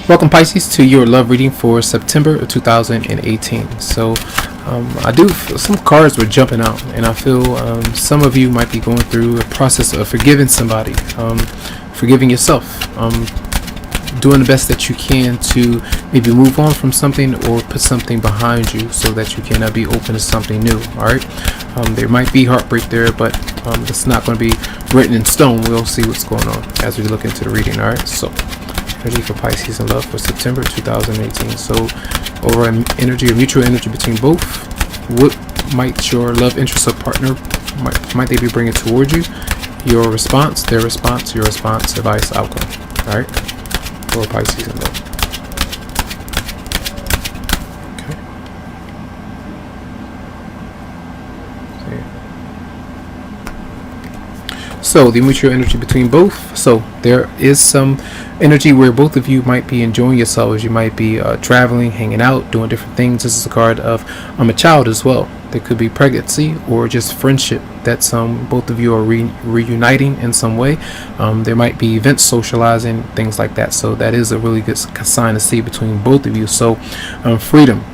Welcome, Pisces, to your love reading for September of 2018. So, some cards were jumping out, and I feel some of you might be going through a process of forgiving somebody, forgiving yourself, doing the best that you can to maybe move on from something or put something behind you so that you can be open to something new. All right. There might be heartbreak there, but it's not going to be written in stone. We'll see what's going on as we look into the reading. All right. So, energy for Pisces and love for September 2018. So, over energy or mutual energy between both, what might your love interest or partner might they be bringing toward you? Your response, their response, your response, advice, outcome. All right, for Pisces and love. Okay. So the mutual energy between both. So there is some energy where both of you might be enjoying yourselves. You might be traveling, hanging out, doing different things. This is a card of a child as well. There could be pregnancy or just friendship. That's both of you are reuniting in some way. There might be events, socializing, things like that. So that is a really good sign to see between both of you. So freedom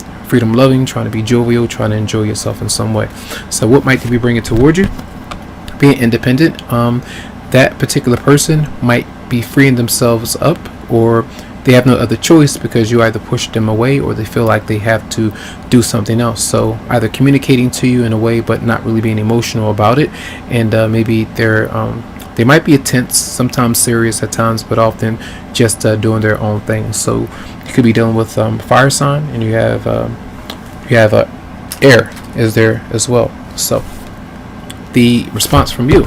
loving, trying to be jovial, trying to enjoy yourself in some way. So what might they be bringing toward you? Being independent. That particular person might be freeing themselves up, or they have no other choice because you either push them away or they feel like they have to do something else. So either communicating to you in a way but not really being emotional about it, and maybe they might be tense, sometimes serious at times, but often just doing their own thing. So you could be dealing with fire sign, and you have air is there as well. So the response from you.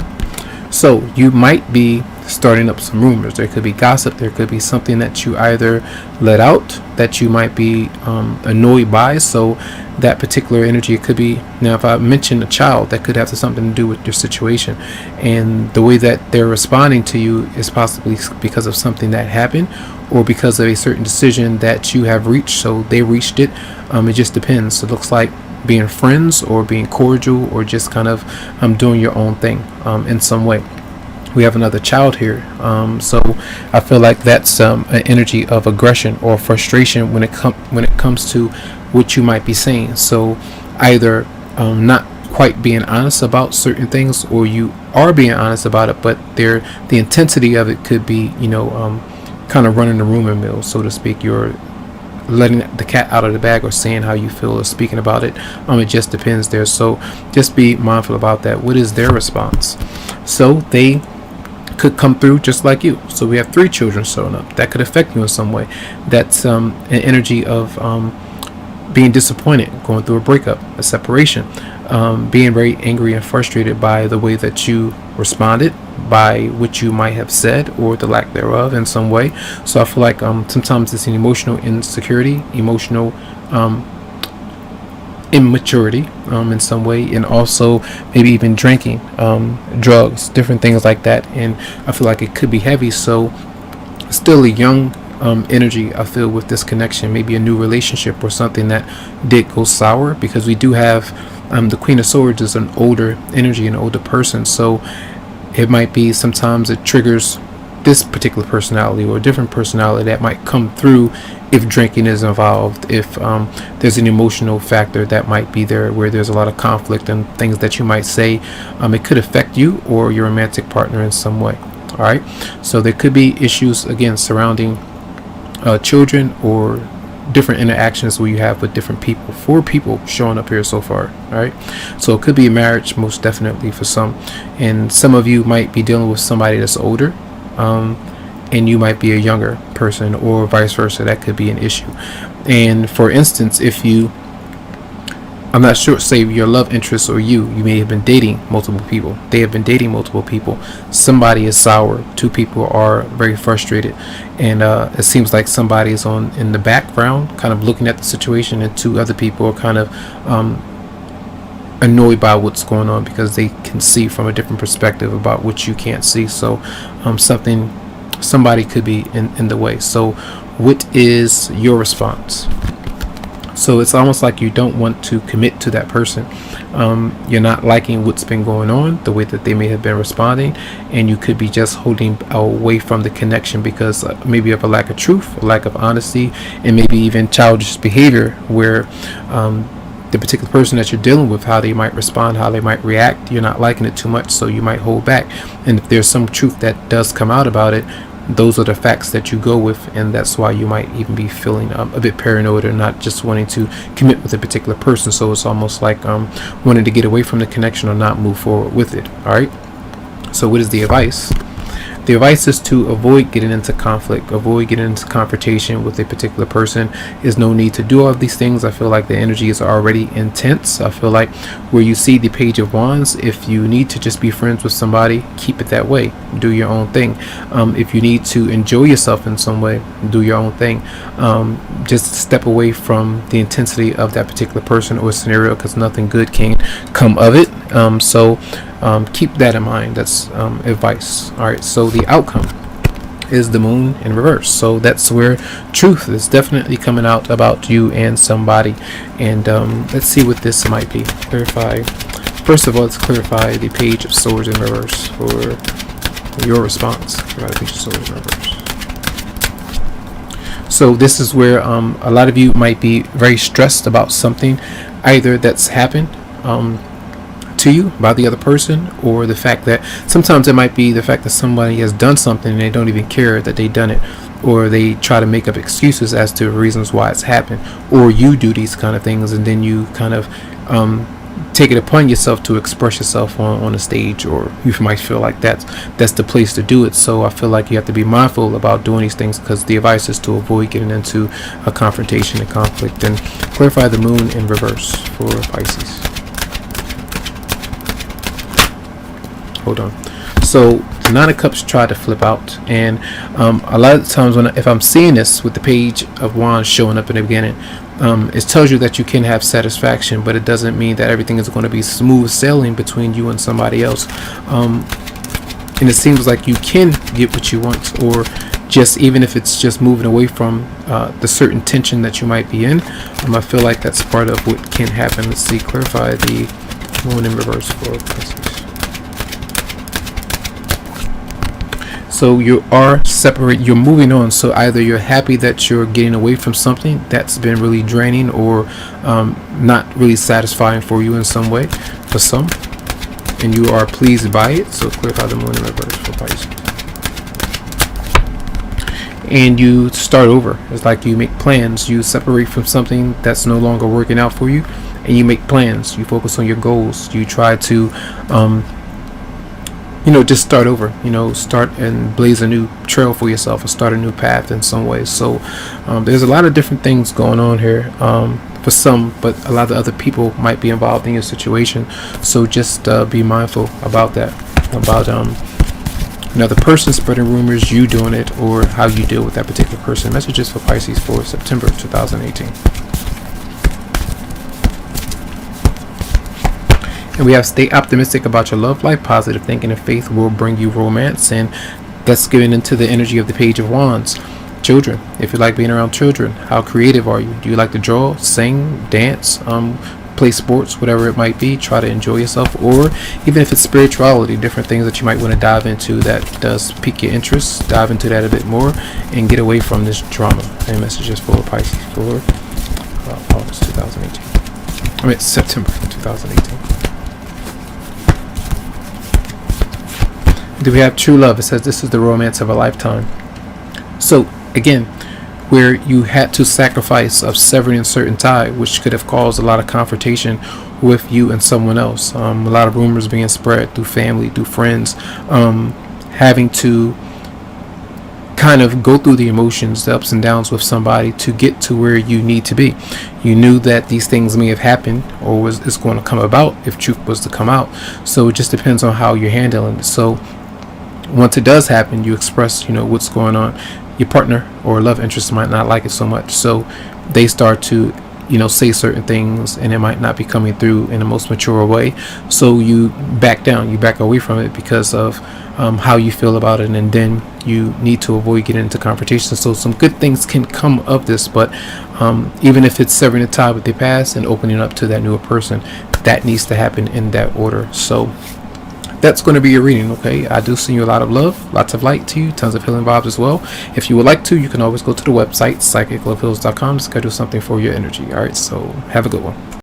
So you might be starting up some rumors. There could be gossip. There could be something that you either let out that you might be annoyed by. So that particular energy, it could be, now if I mention a child, that could have something to do with your situation, and the way that they're responding to you is possibly because of something that happened or because of a certain decision that you have reached. So they reached it. It just depends. It looks like being friends or being cordial or just kind of doing your own thing in some way. We have another child here, so I feel like that's an energy of aggression or frustration when it comes to what you might be saying. So either not quite being honest about certain things, or you are being honest about it, but the intensity of it could be kind of running the rumor mill, so to speak. You're letting the cat out of the bag, or saying how you feel, or speaking about it. It just depends there. So just be mindful about that. What is their response? So they could come through just like you. So we have 3 children showing up. That could affect you in some way. That's an energy of being disappointed, going through a breakup, a separation, being very angry and frustrated by the way that you responded, by what you might have said or the lack thereof in some way. So I feel like sometimes it's an emotional insecurity, emotional immaturity in some way, and also maybe even drinking, drugs, different things like that. And I feel like it could be heavy. So still a young energy, I feel, with this connection, maybe a new relationship or something that did go sour, because we do have the Queen of Swords is an older energy, an older person. So it might be sometimes it triggers this particular personality or a different personality that might come through if drinking is involved, if there's an emotional factor that might be there where there's a lot of conflict and things that you might say. It could affect you or your romantic partner in some way. All right, so there could be issues again surrounding children or different interactions where you have with different people. 4 people showing up here so far. All right, so it could be a marriage, most definitely, for some, and some of you might be dealing with somebody that's older, and you might be a younger person, or vice versa. That could be an issue. And for instance, if I'm not sure, say your love interest or you may have been dating multiple people. They have been dating multiple people. Somebody is sour. 2 people are very frustrated, and it seems like somebody is in the background, kind of looking at the situation, and 2 other people are kind of annoyed by what's going on because they can see from a different perspective about what you can't see. So somebody could be in the way. So what is your response? So it's almost like you don't want to commit to that person. You're not liking what's been going on, the way that they may have been responding, and you could be just holding away from the connection because maybe of a lack of truth, a lack of honesty, and maybe even childish behavior where the particular person that you're dealing with, how they might respond, how they might react, you're not liking it too much, so you might hold back. And if there's some truth that does come out about it, those are the facts that you go with, and that's why you might even be feeling a bit paranoid or not just wanting to commit with a particular person. So it's almost like wanting to get away from the connection or not move forward with it. All right. So what is the advice? The advice is to avoid getting into conflict, avoid getting into confrontation with a particular person. There's no need to do all of these things. I feel like the energy is already intense. I feel like where you see the Page of Wands, if you need to just be friends with somebody, keep it that way. Do your own thing. If you need to enjoy yourself in some way, do your own thing. Just step away from the intensity of that particular person or scenario, because nothing good can come of it. Keep that in mind. That's advice. All right. So the outcome is the Moon in reverse. So that's where truth is definitely coming out about you and somebody. And let's see what this might be. Clarify. First of all, let's clarify the Page of Swords in reverse for your response. Clarify the Page of Swords in reverse. So this is where a lot of you might be very stressed about something, either that's happened to you by the other person, or the fact that sometimes it might be the fact that somebody has done something and they don't even care that they done it, or they try to make up excuses as to reasons why it's happened, or you do these kind of things and then you kind of take it upon yourself to express yourself on a stage, or you might feel like that's the place to do it. So I feel like you have to be mindful about doing these things, because the advice is to avoid getting into a confrontation and conflict. And clarify the Moon in reverse for Pisces. Hold on. So the Nine of Cups try to flip out, and a lot of times if I'm seeing this with the Page of Wands showing up in the beginning, it tells you that you can have satisfaction, but it doesn't mean that everything is going to be smooth sailing between you and somebody else. And it seems like you can get what you want, or just even if it's just moving away from the certain tension that you might be in. I feel like that's part of what can happen. Let's see. Clarify the Moon in reverse for Pisces. So you are separate, you're moving on. So either you're happy that you're getting away from something that's been really draining, or not really satisfying for you in some way, for some, and you are pleased by it. So clarify the Moon in reverse for Pisces. And you start over. It's like you make plans. You separate from something that's no longer working out for you, and you make plans. You focus on your goals. You try to just start over, start and blaze a new trail for yourself, or start a new path in some ways. So there's a lot of different things going on here for some, but a lot of other people might be involved in your situation. So just be mindful about that, about the person spreading rumors, you doing it, or how you deal with that particular person. Messages for Pisces for September 2018. And we have stay optimistic about your love life. Positive thinking and faith will bring you romance. And let's get into the energy of the Page of Wands. Children. If you like being around children, how creative are you? Do you like to draw, sing, dance, play sports, whatever it might be? Try to enjoy yourself. Or even if it's spirituality, different things that you might want to dive into that does pique your interest, dive into that a bit more and get away from this drama. And messages for Pisces for August 2018. September 2018. Do we have true love? It says this is the romance of a lifetime. So again, where you had to sacrifice of severing a certain tie, which could have caused a lot of confrontation with you and someone else. A lot of rumors being spread through family, through friends, having to kind of go through the emotions, the ups and downs with somebody to get to where you need to be. You knew that these things may have happened, or it's going to come about if truth was to come out. So it just depends on how you're handling it. So once it does happen, you express, what's going on. Your partner or love interest might not like it so much, so they start to, say certain things, and it might not be coming through in the most mature way. So you back down, you back away from it because of how you feel about it, and then you need to avoid getting into confrontation. So some good things can come of this, but even if it's severing the tie with the past and opening up to that newer person, that needs to happen in that order. So that's going to be your reading. Okay, I do send you a lot of love, lots of light to you, tons of healing vibes as well. If you would like to, you can always go to the website psychicloveheals.com to schedule something for your energy. All right, so have a good one.